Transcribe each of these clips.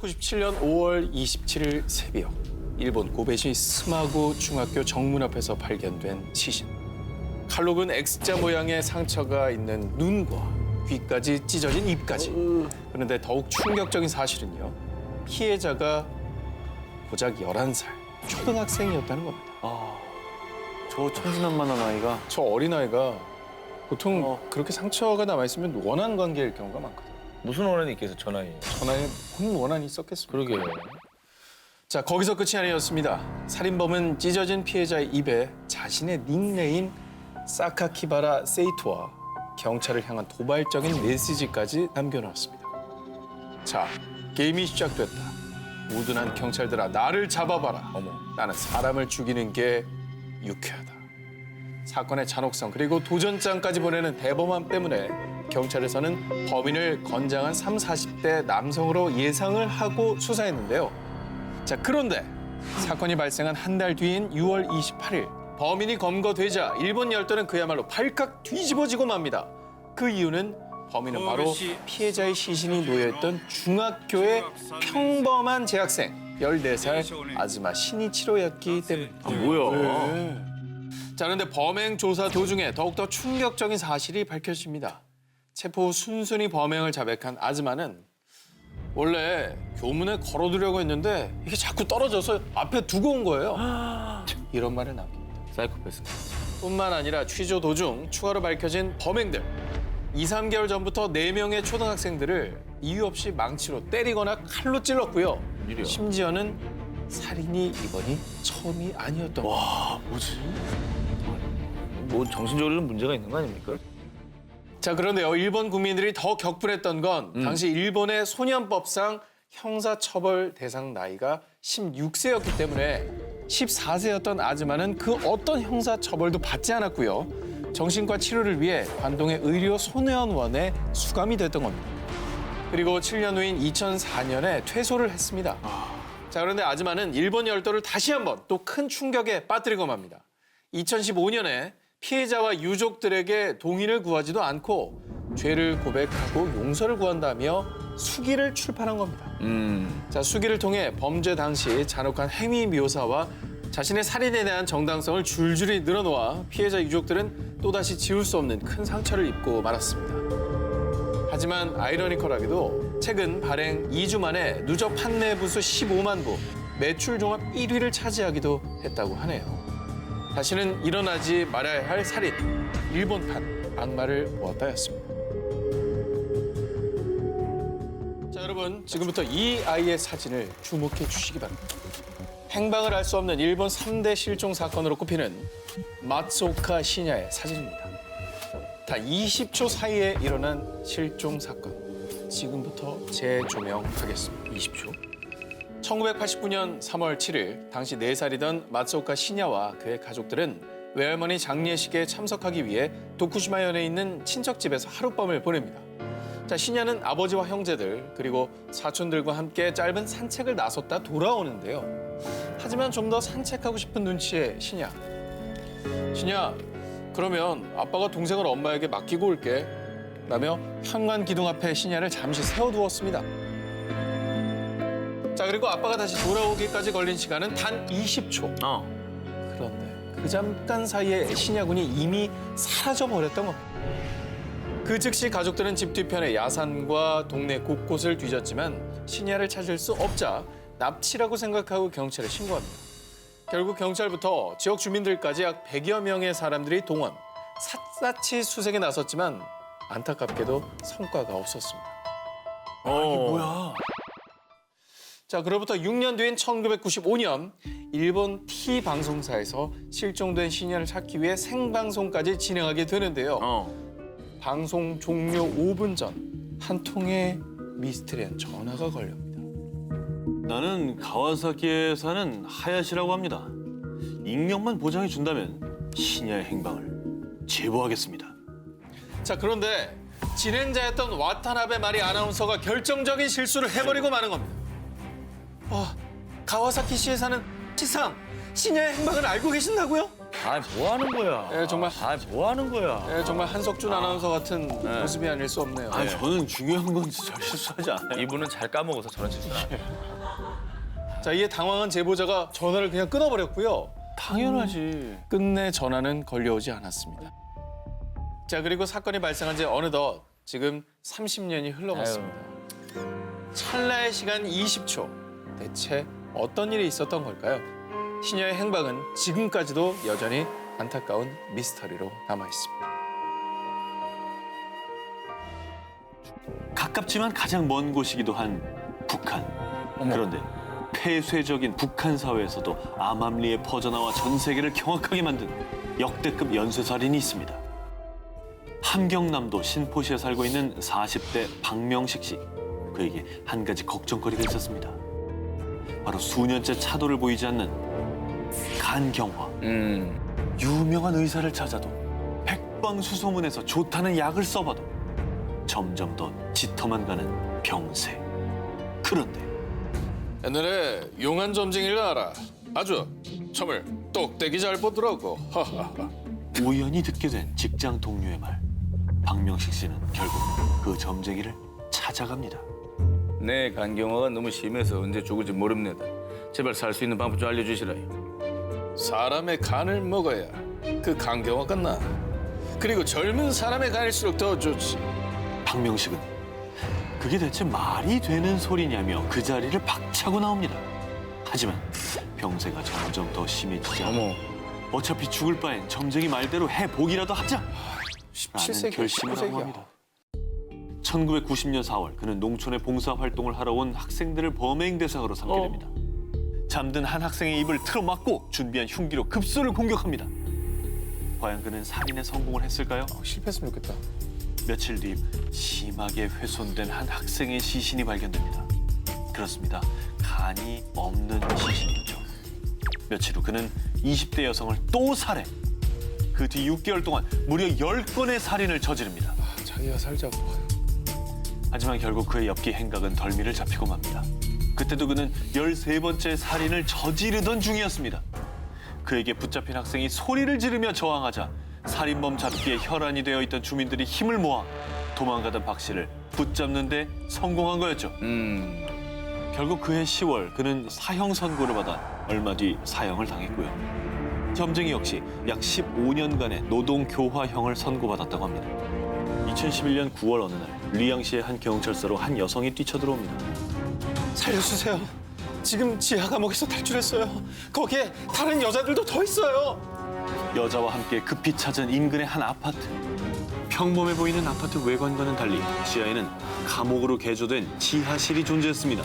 1997년 5월 27일 새벽 일본 고베시 스마고 중학교 정문 앞에서 발견된 시신. 칼로 근 X자 모양의 상처가 있는 눈과 귀까지 찢어진 입까지. 그런데 더욱 충격적인 사실은요. 피해자가 고작 11살 초등학생이었다는 겁니다. 저 천진난만한 아이가 저 어린아이가 보통 그렇게 상처가 남아있으면 원한 관계일 경우가 많거든요. 무슨 원한이 있겠어, 저 나이에. 전화에 무슨 원한이 있었겠습니까? 그러게요. 자, 거기서 끝이 아니었습니다. 살인범은 찢어진 피해자의 입에 자신의 닉네임 사카키바라 세이토와 경찰을 향한 도발적인 메시지까지 남겨놓았습니다. 자, 게임이 시작됐다. 우둔한 경찰들아, 나를 잡아봐라. 어머, 나는 사람을 죽이는 게 유쾌하다. 사건의 잔혹성 그리고 도전장까지 보내는 대범함 때문에 경찰에서는 범인을 건장한 30, 40대 남성으로 예상을 하고 수사했는데요. 자, 그런데 사건이 발생한 한 달 뒤인 6월 28일 범인이 검거되자 일본 열도는 그야말로 발칵 뒤집어지고 맙니다. 그 이유는 범인은 바로 피해자의 시신이 놓여있던 중학교의 평범한 재학생 14살 아즈마 신이치로였기 때문입니다. 뭐야? 자, 그런데 범행 조사 도중에 더욱더 충격적인 사실이 밝혀집니다. 체포 후 순순히 범행을 자백한 아즈마는 원래 교문에 걸어두려고 했는데 이게 자꾸 떨어져서 앞에 두고 온 거예요. 이런 말을 남깁니다. 사이코패스. 뿐만 아니라 취조 도중 추가로 밝혀진 범행들. 2, 3개월 전부터 4명의 초등학생들을 이유 없이 망치로 때리거나 칼로 찔렀고요. 일이야. 심지어는 살인이 이번이 처음이 아니었던 거예요. 와, 뭐지? 뭐 정신적으로 문제가 있는 거 아닙니까? 자, 그런데요. 일본 국민들이 더 격분했던 건 당시 일본의 소년법상 형사처벌 대상 나이가 16세였기 때문에 14세였던 아즈마는 그 어떤 형사처벌도 받지 않았고요. 정신과 치료를 위해 관동의 의료 소년원에 수감이 됐던 겁니다. 그리고 7년 후인 2004년에 퇴소를 했습니다. 자, 그런데 아즈마는 일본 열도를 다시 한번 또 큰 충격에 빠뜨리고 맙니다. 2015년에 피해자와 유족들에게 동의를 구하지도 않고 죄를 고백하고 용서를 구한다며 수기를 출판한 겁니다. 자, 수기를 통해 범죄 당시 잔혹한 행위 묘사와 자신의 살인에 대한 정당성을 줄줄이 늘어놓아 피해자 유족들은 또다시 지울 수 없는 큰 상처를 입고 말았습니다. 하지만 아이러니컬하게도 최근 발행 2주 만에 누적 판매 부수 15만 부, 매출 종합 1위를 차지하기도 했다고 하네요. 다시는 일어나지 말아야 할 살인, 일본판 악마를 모았다였습니다. 자, 여러분 지금부터 이 아이의 사진을 주목해 주시기 바랍니다. 행방을 알 수 없는 일본 3대 실종 사건으로 꼽히는 마츠오카 시냐의 사진입니다. 다 20초 사이에 일어난 실종 사건. 지금부터 재조명하겠습니다. 20초. 1989년 3월 7일 당시 4살이던 마츠오카 시냐와 그의 가족들은 외할머니 장례식에 참석하기 위해 도쿠시마현에 있는 친척집에서 하룻밤을 보냅니다. 자, 시냐는 아버지와 형제들 그리고 사촌들과 함께 짧은 산책을 나섰다 돌아오는데요. 하지만 좀 더 산책하고 싶은 눈치의 시냐. 시냐, 그러면 아빠가 동생을 엄마에게 맡기고 올게. 라며 현관 기둥 앞에 시냐를 잠시 세워두었습니다. 자, 그리고 아빠가 다시 돌아오기까지 걸린 시간은 단 20초. 그런데 그 잠깐 사이에 시냐군이 이미 사라져버렸던 겁니다. 그 즉시 가족들은 집 뒤편의 야산과 동네 곳곳을 뒤졌지만 시냐를 찾을 수 없자 납치라고 생각하고 경찰에 신고합니다. 결국 경찰부터 지역 주민들까지 약 100여 명의 사람들이 동원, 샅샅이 수색에 나섰지만 안타깝게도 성과가 없었습니다. 이게 뭐야? 자, 그로부터 6년 뒤인 1995년 일본 T방송사에서 실종된 시냐를 찾기 위해 생방송까지 진행하게 되는데요. 방송 종료 5분 전 한 통의 미스테리한 전화가 걸립니다. 나는 가와사키에 사는 하야시라고 합니다. 익명만 보장해 준다면 시냐의 행방을 제보하겠습니다. 자, 그런데 진행자였던 와타나베 마리 아나운서가 결정적인 실수를 해버리고 마는 겁니다. 가와사키시에 사는 시상, 시냐의 행방을 알고 계신다고요? 뭐 하는 거야? 예, 정말. 뭐 하는 거야? 예, 정말 한석준 아나운서 같은 모습이 아닐 수 없네요. 아, 저는 중요한 건 절 실수하지 않아요. 이분은 잘 까먹어서 저런 짓을 안 해요. 자, 이에 당황한 제보자가 전화를 그냥 끊어버렸고요. 당연하지. 끝내 전화는 걸려오지 않았습니다. 자, 그리고 사건이 발생한 지 어느덧 지금 30년이 흘러갔습니다. 찰나의 시간 20초. 대체 어떤 일이 있었던 걸까요? 시녀의 행방은 지금까지도 여전히 안타까운 미스터리로 남아 있습니다. 가깝지만 가장 먼 곳이기도 한 북한. 그런데 폐쇄적인 북한 사회에서도 암암리에 퍼져나와 전 세계를 경악하게 만든 역대급 연쇄살인이 있습니다. 함경남도 신포시에 살고 있는 40대 박명식 씨. 그에게 한 가지 걱정거리가 있었습니다. 바로 수년째 차도를 보이지 않는 간경화. 유명한 의사를 찾아도 백방수소문에서 좋다는 약을 써봐도 점점 더 짙어만 가는 병세. 그런데 옛날에 용한 점쟁이를 알아. 아주 점을 똑대기 잘 보더라고. 우연히 듣게 된 직장 동료의 말. 박명식 씨는 결국 그 점쟁이를 찾아갑니다. 내 간경화가 너무 심해서 언제 죽을지 모릅니다. 제발 살 수 있는 방법 좀 알려주시라요. 사람의 간을 먹어야 그 간경화가 나. 그리고 젊은 사람의 간일수록 더 좋지. 박명식은 그게 대체 말이 되는 소리냐며 그 자리를 박차고 나옵니다. 하지만 병세가 점점 더 심해지자 어차피 죽을 바엔 점쟁이 말대로 해보기라도 하자! 라는 17세기, 결심을 하고 19세기야. 합니다. 1990년 4월 그는 농촌에 봉사활동을 하러 온 학생들을 범행 대상으로 삼게 됩니다. 잠든 한 학생의 입을 틀어막고 준비한 흉기로 급소를 공격합니다. 과연 그는 살인에 성공을 했을까요? 실패했으면 좋겠다. 며칠 뒤 심하게 훼손된 한 학생의 시신이 발견됩니다. 그렇습니다. 간이 없는 시신이었죠. 며칠 후 그는 20대 여성을 또 살해. 그 뒤 6개월 동안 무려 10건의 살인을 저지릅니다. 자기가 살자고. 하지만 결국 그의 엽기 행각은 덜미를 잡히고 맙니다. 그때도 그는 13번째 살인을 저지르던 중이었습니다. 그에게 붙잡힌 학생이 소리를 지르며 저항하자 살인범 잡기에 혈안이 되어 있던 주민들이 힘을 모아 도망가던 박 씨를 붙잡는 데 성공한 거였죠. 결국 그해 10월 그는 사형 선고를 받아 얼마 뒤 사형을 당했고요. 점쟁이 역시 약 15년간의 노동교화형을 선고받았다고 합니다. 2011년 9월 어느 날 리양시의 한 경찰서로 한 여성이 뛰쳐들어옵니다. 살려주세요. 지금 지하 감옥에서 탈출했어요. 거기에 다른 여자들도 더 있어요. 여자와 함께 급히 찾은 인근의 한 아파트. 평범해 보이는 아파트 외관과는 달리 지하에는 감옥으로 개조된 지하실이 존재했습니다.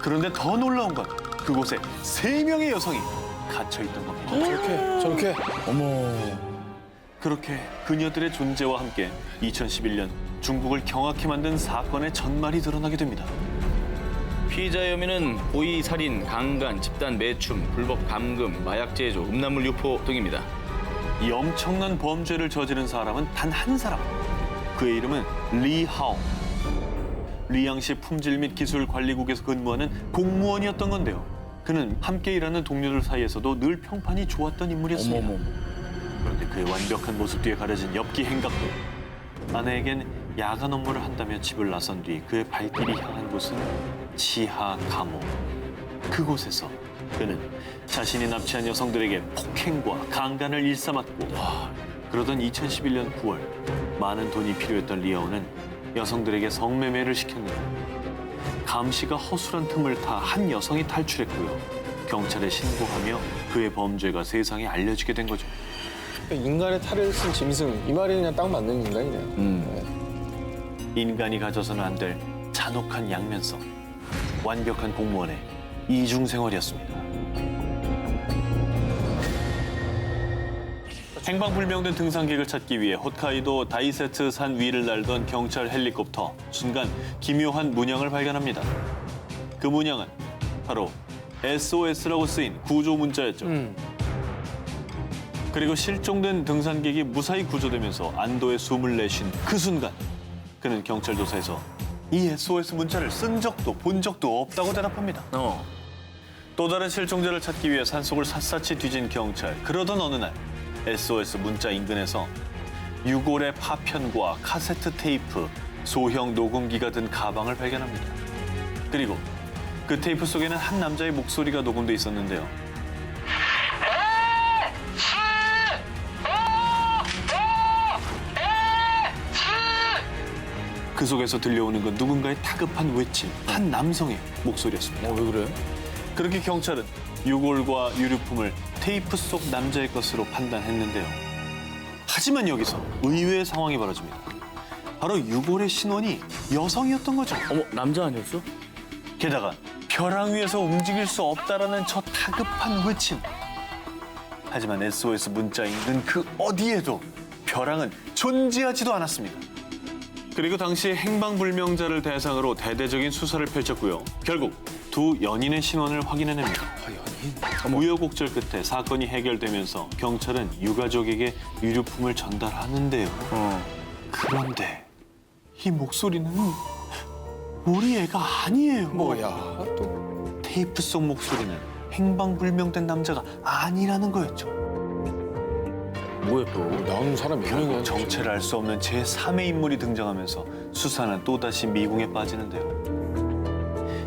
그런데 더 놀라운 건 그곳에 3명의 여성이 갇혀있던 겁니다. 저렇게. 그렇게 그녀들의 존재와 함께 2011년 중국을 경악해 만든 사건의 전말이 드러나게 됩니다. 피의자 혐의는 고의 살인, 강간, 집단 매춤, 불법 감금, 마약 제조, 음란물 유포 등입니다. 이 엄청난 범죄를 저지른 사람은 단 한 사람. 그의 이름은 리하오. 리양시 품질 및 기술 관리국에서 근무하는 공무원이었던 건데요. 그는 함께 일하는 동료들 사이에서도 늘 평판이 좋았던 인물이었습니다. 그런데 그의 완벽한 모습 뒤에 가려진 엽기 행각도 아내에겐 야간 업무를 한다며 집을 나선 뒤 그의 발길이 향한 곳은 지하 감옥. 그곳에서 그는 자신이 납치한 여성들에게 폭행과 강간을 일삼았고 그러던 2011년 9월 많은 돈이 필요했던 리아오는 여성들에게 성매매를 시켰는데 감시가 허술한 틈을 타 한 여성이 탈출했고요. 경찰에 신고하며 그의 범죄가 세상에 알려지게 된 거죠. 인간의 탈을 쓴 짐승. 이 말이 그냥 딱 맞는 인간이네요. 인간이 가져서는 안 될 잔혹한 양면성, 완벽한 공무원의 이중생활이었습니다. 행방불명된 등산객을 찾기 위해 홋카이도 다이세트 산 위를 날던 경찰 헬리콥터. 순간 기묘한 문양을 발견합니다. 그 문양은 바로 SOS라고 쓰인 구조 문자였죠. 그리고 실종된 등산객이 무사히 구조되면서 안도의 숨을 내쉰 그 순간 그는 경찰 조사에서 이 SOS 문자를 쓴 적도 본 적도 없다고 대답합니다. 또 다른 실종자를 찾기 위해 산속을 샅샅이 뒤진 경찰. 그러던 어느 날 SOS 문자 인근에서 유골의 파편과 카세트 테이프, 소형 녹음기가 든 가방을 발견합니다. 그리고 그 테이프 속에는 한 남자의 목소리가 녹음돼 있었는데요. 그 속에서 들려오는 건 누군가의 다급한 외침, 한 남성의 목소리였습니다. 왜 그래? 그렇게 경찰은 유골과 유류품을 테이프 속 남자의 것으로 판단했는데요. 하지만 여기서 의외의 상황이 벌어집니다. 바로 유골의 신원이 여성이었던 거죠. 어머, 남자 아니었어? 게다가 벼랑 위에서 움직일 수 없다라는 저 다급한 외침. 하지만 SOS 문자 인근 그 어디에도 벼랑은 존재하지도 않았습니다. 그리고 당시 행방불명자를 대상으로 대대적인 수사를 펼쳤고요. 결국 두 연인의 신원을 확인해냅니다. 우여곡절 끝에 사건이 해결되면서 경찰은 유가족에게 유류품을 전달하는데요. 그런데 이 목소리는 우리 애가 아니에요. 뭐야 또. 테이프 속 목소리는 행방불명된 남자가 아니라는 거였죠. 뭐야 또? 나오는 사람이 몇 명이야? 결국 정체를 알 수 없는 제3의 인물이 등장하면서 수사는 또다시 미궁에 빠지는데요.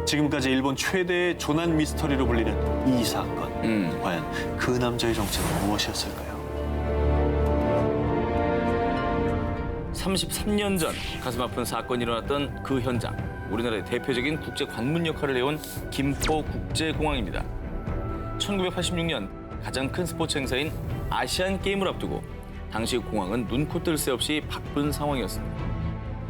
지금까지 일본 최대의 조난 미스터리로 불리는 이 사건. 과연 그 남자의 정체는 무엇이었을까요? 33년 전 가슴 아픈 사건이 일어났던 그 현장. 우리나라의 대표적인 국제 관문 역할을 해온 김포 국제공항입니다. 1986년 가장 큰 스포츠 행사인 아시안 게임을 앞두고 당시 공항은 눈코 뜰 새 없이 바쁜 상황이었습니다.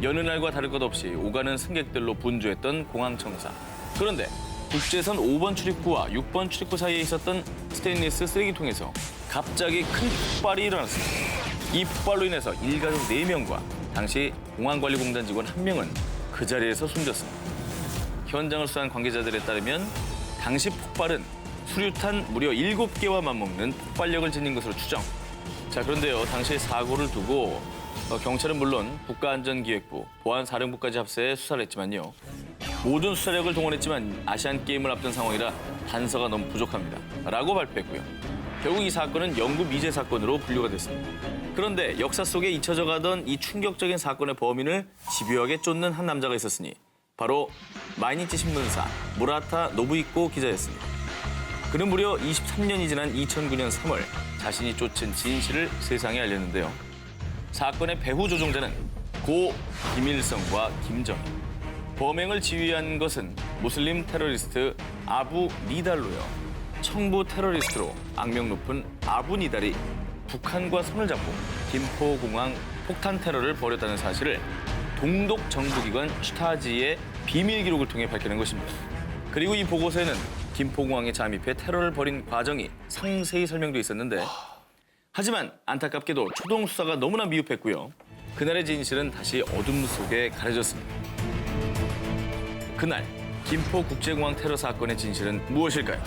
여느 날과 다를 것 없이 오가는 승객들로 분주했던 공항청사. 그런데 국제선 5번 출입구와 6번 출입구 사이에 있었던 스테인리스 쓰레기통에서 갑자기 큰 폭발이 일어났습니다. 이 폭발로 인해서 일가족 4명과 당시 공항관리공단 직원 1명은 그 자리에서 숨졌습니다. 현장을 수사한 관계자들에 따르면 당시 폭발은 수류탄 무려 7개와 맞먹는 폭발력을 지닌 것으로 추정. 자, 그런데요, 당시 사고를 두고 경찰은 물론 국가안전기획부, 보안사령부까지 합세해 수사를 했지만요. 모든 수사력을 동원했지만 아시안게임을 앞둔 상황이라 단서가 너무 부족합니다. 라고 발표했고요. 결국 이 사건은 영구 미제 사건으로 분류가 됐습니다. 그런데 역사 속에 잊혀져 가던 이 충격적인 사건의 범인을 집요하게 쫓는 한 남자가 있었으니 바로 마이니치 신문사 무라타 노부이코 기자였습니다. 그는 무려 23년이 지난 2009년 3월 자신이 쫓은 진실을 세상에 알렸는데요. 사건의 배후 조종자는 고 김일성과 김정일. 범행을 지휘한 것은 무슬림 테러리스트 아부 니달로요. 청부 테러리스트로 악명 높은 아부 니달이 북한과 손을 잡고 김포공항 폭탄 테러를 벌였다는 사실을 동독 정부기관 슈타지의 비밀 기록을 통해 밝혀낸 것입니다. 그리고 이 보고서에는 김포공항에 잠입해 테러를 벌인 과정이 상세히 설명돼 있었는데 하지만 안타깝게도 초동 수사가 너무나 미흡했고요. 그날의 진실은 다시 어둠 속에 가려졌습니다. 그날 김포국제공항 테러 사건의 진실은 무엇일까요?